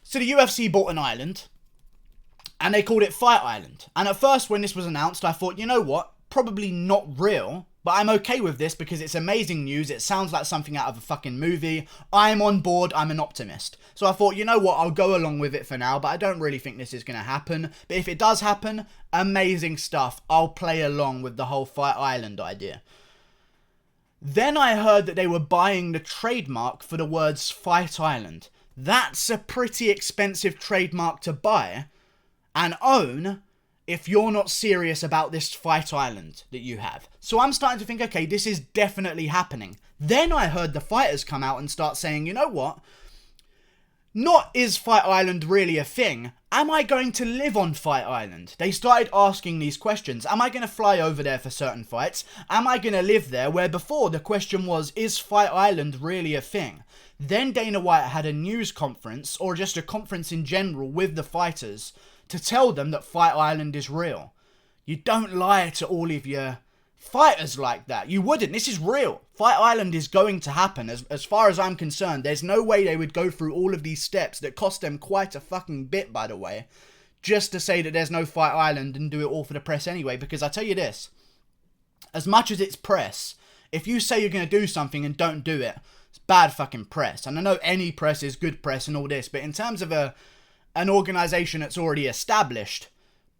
So the UFC bought an island, and they called it Fight Island. And at first, when this was announced, I thought, you know what? Probably not real, but I'm okay with this because it's amazing news. It sounds like something out of a fucking movie. I'm on board. I'm an optimist. So I thought, you know what? I'll go along with it for now, but I don't really think this is going to happen. But if it does happen, amazing stuff. I'll play along with the whole Fight Island idea. Then I heard that they were buying the trademark for the words Fight Island. That's a pretty expensive trademark to buy and own if you're not serious about this Fight Island that you have. So I'm starting to think, okay, this is definitely happening. Then I heard the fighters come out and start saying, you know what? Not is Fight Island really a thing? Am I going to live on Fight Island? They started asking these questions. Am I going to fly over there for certain fights? Am I going to live there? Where before the question was, is Fight Island really a thing? Then Dana White had a news conference, or just a conference in general with the fighters, to tell them that Fight Island is real. You don't lie to all of your fighters like that. You wouldn't. This is real. Fight Island is going to happen. As far as I'm concerned, there's no way they would go through all of these steps that cost them quite a fucking bit, by the way, just to say that there's no Fight Island and do it all for the press anyway. Because I tell you this, as much as it's press, if you say you're going to do something and don't do it, it's bad fucking press. And I know any press is good press and all this, but in terms of an organization that's already established,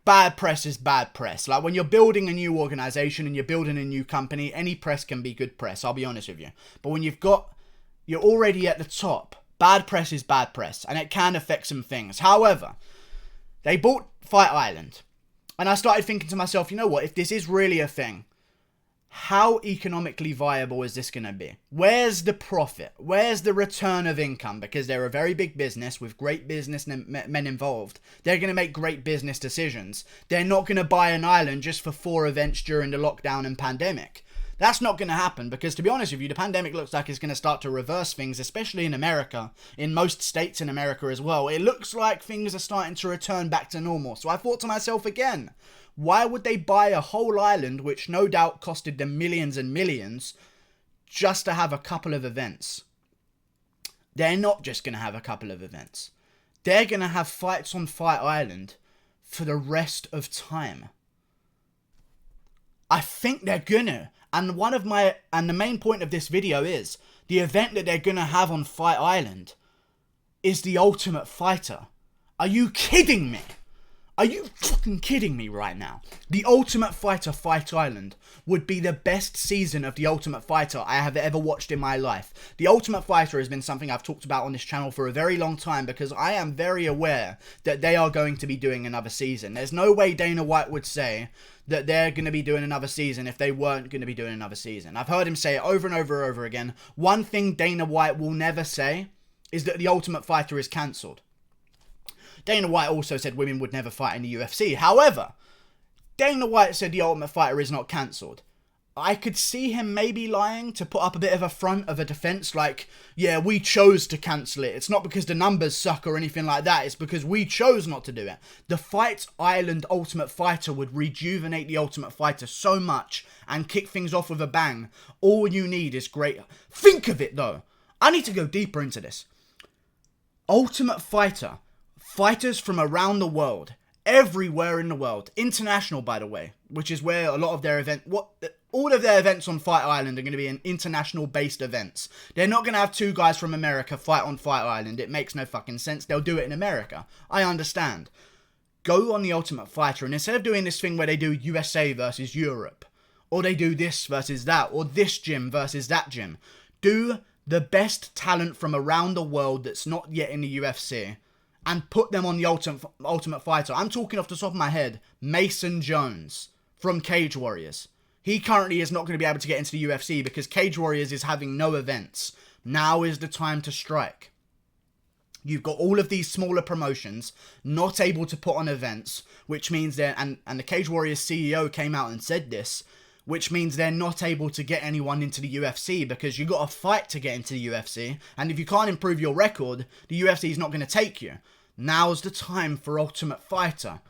bad press is bad press. Like when you're building a new organization and you're building a new company, any press can be good press, I'll be honest with you. But when you're already at the top, bad press is bad press, and it can affect some things. However, they bought Fight Island, and I started thinking to myself, you know what, if this is really a thing, how economically viable is this going to be? Where's the profit? Where's the return of income? Because they're a very big business with great business men involved. They're going to make great business decisions. They're not going to buy an island just for 4 events during the lockdown and pandemic. That's not going to happen because, to be honest with you, the pandemic looks like it's going to start to reverse things, especially in America, in most states in America as well. It looks like things are starting to return back to normal. So I thought to myself again, why would they buy a whole island, which no doubt costed them millions and millions, just to have a couple of events? They're not just going to have a couple of events. They're going to have fights on Fight Island for the rest of time. I think they're gonna. And the main point of this video is, the event that they're gonna have on Fight Island is the Ultimate Fighter. Are you kidding me? Are you fucking kidding me right now? The Ultimate Fighter Fight Island would be the best season of The Ultimate Fighter I have ever watched in my life. The Ultimate Fighter has been something I've talked about on this channel for a very long time because I am very aware that they are going to be doing another season. There's no way Dana White would say that they're going to be doing another season if they weren't going to be doing another season. I've heard him say it over and over and over again. One thing Dana White will never say is that The Ultimate Fighter is cancelled. Dana White also said women would never fight in the UFC. However, Dana White said The Ultimate Fighter is not cancelled. I could see him maybe lying to put up a bit of a front of a defense like, yeah, we chose to cancel it. It's not because the numbers suck or anything like that. It's because we chose not to do it. The Fight Island Ultimate Fighter would rejuvenate The Ultimate Fighter so much and kick things off with a bang. All you need is great. Think of it though. I need to go deeper into this. Ultimate Fighter. Fighters from around the world, everywhere in the world, international by the way, which is where a lot of their all of their events on Fight Island are going to be international based events. They're not going to have 2 guys from America fight on Fight Island. It makes no fucking sense. They'll do it in America. I understand. Go on the Ultimate Fighter and instead of doing this thing where they do USA versus Europe, or they do this versus that, or this gym versus that gym, do the best talent from around the world that's not yet in the UFC and put them on the Ultimate Fighter. I'm talking off the top of my head. Mason Jones from Cage Warriors. He currently is not going to be able to get into the UFC because Cage Warriors is having no events. Now is the time to strike. You've got all of these smaller promotions not able to put on events, which means they're, and the Cage Warriors CEO came out and said this, which means they're not able to get anyone into the UFC because you got to fight to get into the UFC. And if you can't improve your record, the UFC is not going to take you. Now's the time for Ultimate Fighter.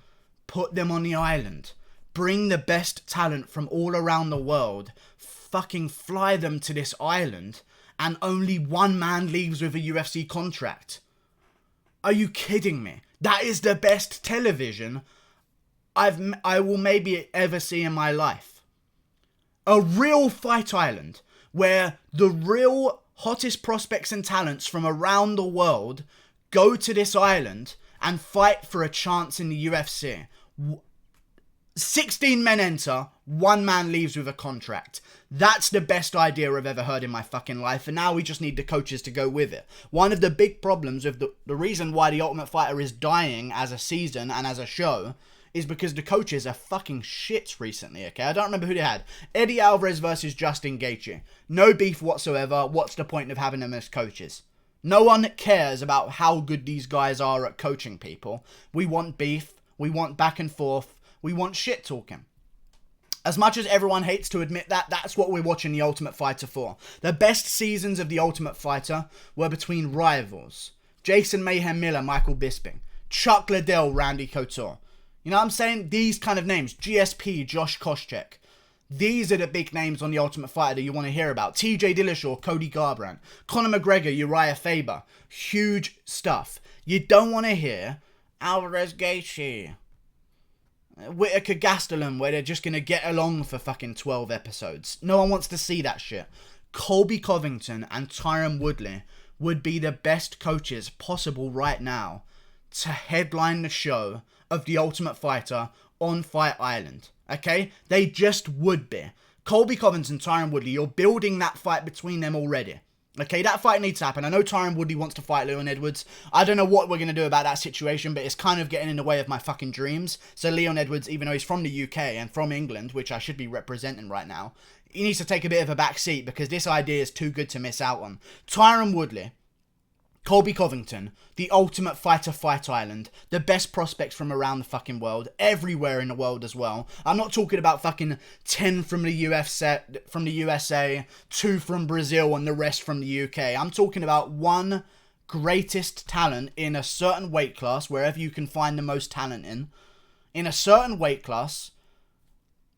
Put them on the island. Bring the best talent from all around the world. Fucking fly them to this island. And only one man leaves with a UFC contract. Are you kidding me? That is the best television I will maybe ever see in my life. A real fight island where the real hottest prospects and talents from around the world go to this island and fight for a chance in the UFC. 16 men enter, 1 man leaves with a contract. That's the best idea I've ever heard in my fucking life, and now we just need the coaches to go with it. One of the big problems with the reason why The Ultimate Fighter is dying as a season and as a show is because the coaches are fucking shits recently, okay? I don't remember who they had. Eddie Alvarez versus Justin Gaethje. No beef whatsoever. What's the point of having them as coaches? No one cares about how good these guys are at coaching people. We want beef. We want back and forth. We want shit talking. As much as everyone hates to admit that, that's what we're watching The Ultimate Fighter for. The best seasons of The Ultimate Fighter were between rivals. Jason Mayhem Miller, Michael Bisping. Chuck Liddell, Randy Couture. You know what I'm saying? These kind of names. GSP, Josh Koscheck. These are the big names on The Ultimate Fighter that you want to hear about. TJ Dillashaw, Cody Garbrandt. Conor McGregor, Uriah Faber. Huge stuff. You don't want to hear Alvarez Gaethje, Whittaker Gastelum, where they're just going to get along for fucking 12 episodes. No one wants to see that shit. Colby Covington and Tyron Woodley would be the best coaches possible right now to headline the show of The Ultimate Fighter on Fight Island. Okay? They just would be. Colby Covington, Tyron Woodley, you're building that fight between them already. Okay, that fight needs to happen. I know Tyron Woodley wants to fight Leon Edwards. I don't know what we're going to do about that situation, but it's kind of getting in the way of my fucking dreams. So Leon Edwards, even though he's from the UK and from England, which I should be representing right now, he needs to take a bit of a back seat because this idea is too good to miss out on. Tyron Woodley, Colby Covington, The Ultimate Fighter Fight Island, the best prospects from around the fucking world, everywhere in the world as well. I'm not talking about fucking 10 from the USA, 2 from Brazil and the rest from the UK. I'm talking about one greatest talent in a certain weight class, wherever you can find the most talent in a certain weight class,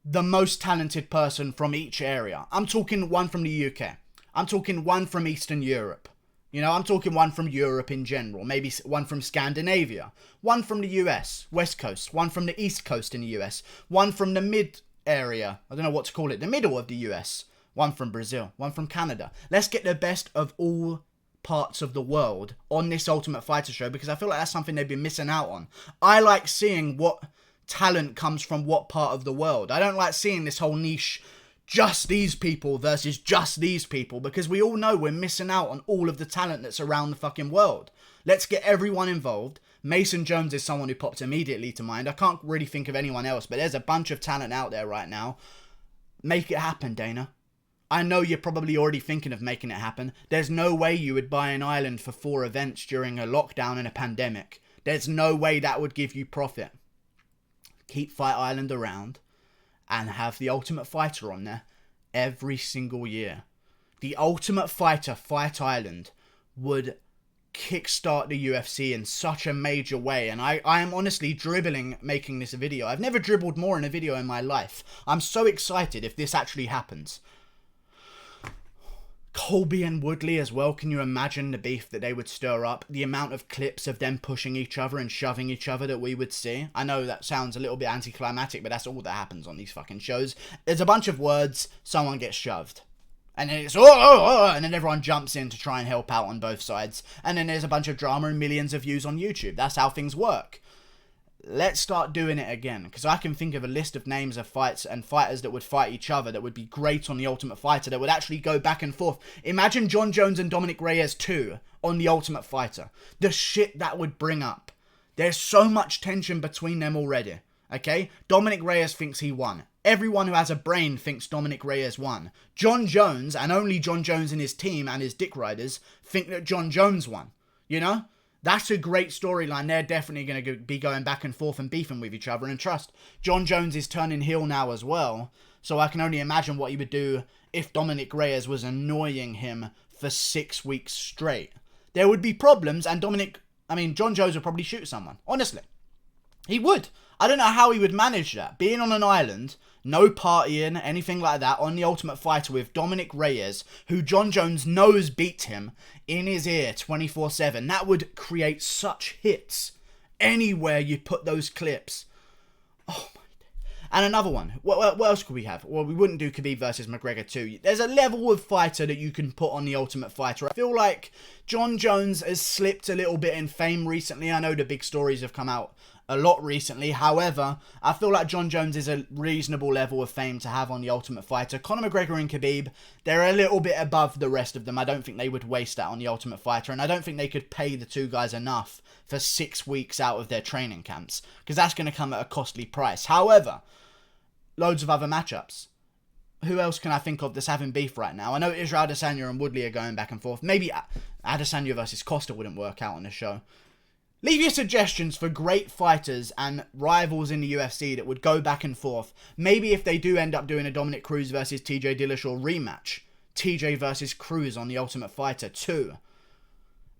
the most talented person from each area. I'm talking one from the UK. I'm talking one from Eastern Europe. You know, I'm talking one from Europe in general, maybe one from Scandinavia, one from the US, West Coast, one from the East Coast in the US, one from the mid area, I don't know what to call it, the middle of the US, one from Brazil, one from Canada. Let's get the best of all parts of the world on this Ultimate Fighter show because I feel like that's something they've been missing out on. I like seeing what talent comes from what part of the world. I don't like seeing this whole niche just these people versus just these people because we all know we're missing out on all of the talent that's around the fucking world. Let's get everyone involved. Mason Jones is someone who popped immediately to mind. I can't really think of anyone else, but there's a bunch of talent out there right now. Make it happen, Dana. I know you're probably already thinking of making it happen. There's no way you would buy an island for 4 events during a lockdown and a pandemic. There's no way that would give you profit. Keep Fight Island around and have The Ultimate Fighter on there every single year. The Ultimate Fighter Fight Island would kickstart the UFC in such a major way, and I am honestly dribbling making this a video. I've never dribbled more in a video in my life. I'm so excited if this actually happens. Colby and Woodley as well, can you imagine the beef that they would stir up? The amount of clips of them pushing each other and shoving each other that we would see. I know that sounds a little bit anticlimactic, but that's all that happens on these fucking shows. There's a bunch of words, someone gets shoved. And then it's, and then everyone jumps in to try and help out on both sides. And then there's a bunch of drama and millions of views on YouTube. That's how things work. Let's start doing it again, because I can think of a list of names of fights and fighters that would fight each other that would be great on The Ultimate Fighter, that would actually go back and forth. Imagine John Jones and Dominic Reyes 2 on The Ultimate Fighter. The shit that would bring up. There's so much tension between them already, okay? Dominic Reyes thinks he won. Everyone who has a brain thinks Dominic Reyes won. John Jones, and only John Jones and his team and his dick riders, think that John Jones won, you know? That's a great storyline. They're definitely going to be going back and forth and beefing with each other. And trust, John Jones is turning heel now as well. So I can only imagine what he would do if Dominic Reyes was annoying him for 6 weeks straight. There would be problems, and John Jones would probably shoot someone. Honestly. He would. I don't know how he would manage that. Being on an island, no partying, anything like that, on The Ultimate Fighter with Dominic Reyes, who Jon Jones knows beat him, in his ear 24/7. That would create such hits anywhere you put those clips. Oh my. And another one. What else could we have? Well, we wouldn't do Khabib versus McGregor too. There's a level of fighter that you can put on The Ultimate Fighter. I feel like Jon Jones has slipped a little bit in fame recently. I know the big stories have come out a lot recently. However, I feel like Jon Jones is a reasonable level of fame to have on The Ultimate Fighter. Conor McGregor and Khabib, they're a little bit above the rest of them. I don't think they would waste that on The Ultimate Fighter, and I don't think they could pay the two guys enough for 6 weeks out of their training camps, because that's going to come at a costly price. However, loads of other matchups. Who else can I think of that's having beef right now? I know Israel Adesanya and Woodley are going back and forth. Maybe Adesanya versus Costa wouldn't work out on the show. Leave your suggestions for great fighters and rivals in the UFC that would go back and forth. Maybe if they do end up doing a Dominic Cruz versus TJ Dillashaw rematch, TJ versus Cruz on The Ultimate Fighter 2.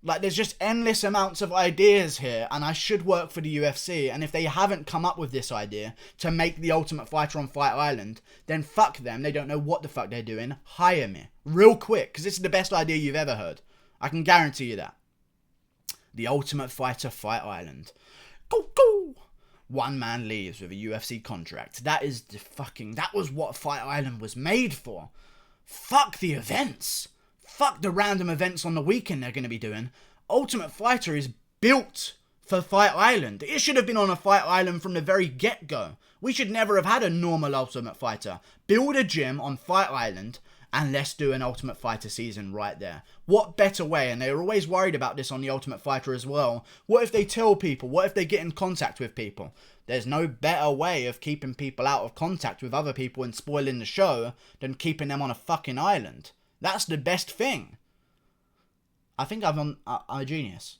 Like, there's just endless amounts of ideas here, and I should work for the UFC, and if they haven't come up with this idea to make The Ultimate Fighter on Fight Island, then fuck them, they don't know what the fuck they're doing. Hire me. Real quick, because this is the best idea you've ever heard. I can guarantee you that. The Ultimate Fighter Fight Island. Go, go! One man leaves with a UFC contract. That was what Fight Island was made for. Fuck the events. Fuck the random events on the weekend they're going to be doing. Ultimate Fighter is built for Fight Island. It should have been on a Fight Island from the very get-go. We should never have had a normal Ultimate Fighter. Build a gym on Fight Island and let's do an Ultimate Fighter season right there. What better way? And they're always worried about this on The Ultimate Fighter as well. What if they tell people? What if they get in contact with people? There's no better way of keeping people out of contact with other people and spoiling the show than keeping them on a fucking island. That's the best thing. I think I'm a genius.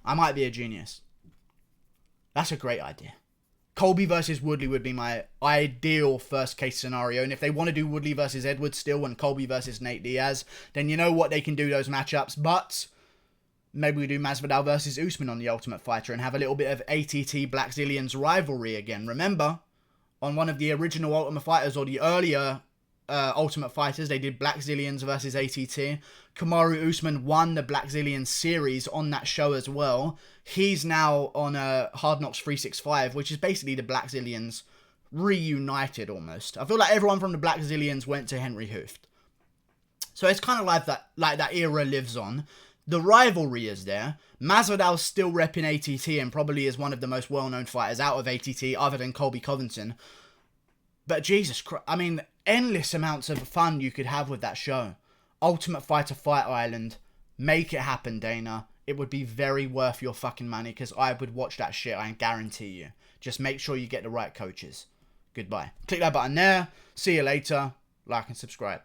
I might be a genius. That's a great idea. Colby versus Woodley would be my ideal first case scenario. And if they want to do Woodley versus Edwards still and Colby versus Nate Diaz, then you know what, they can do those matchups. But maybe we do Masvidal versus Usman on The Ultimate Fighter and have a little bit of ATT Black Zillions rivalry again. Remember, on one of the original Ultimate Fighters or the earlier Ultimate Fighters, they did Black Zillions versus ATT. Kamaru Usman won the Black Zillions series on that show as well. He's now on Hard Knocks 365, which is basically the Black Zillions reunited almost. I feel like everyone from the Black Zillions went to Henry Hooft. So it's kind of like that era lives on. The rivalry is there. Masvidal's still repping ATT and probably is one of the most well-known fighters out of ATT other than Colby Covington. But Jesus Christ, I mean, endless amounts of fun you could have with that show. Ultimate Fighter Fight Island. Make it happen, Dana. It would be very worth your fucking money because I would watch that shit, I guarantee you. Just make sure you get the right coaches. Goodbye. Click that button there. See you later. Like and subscribe.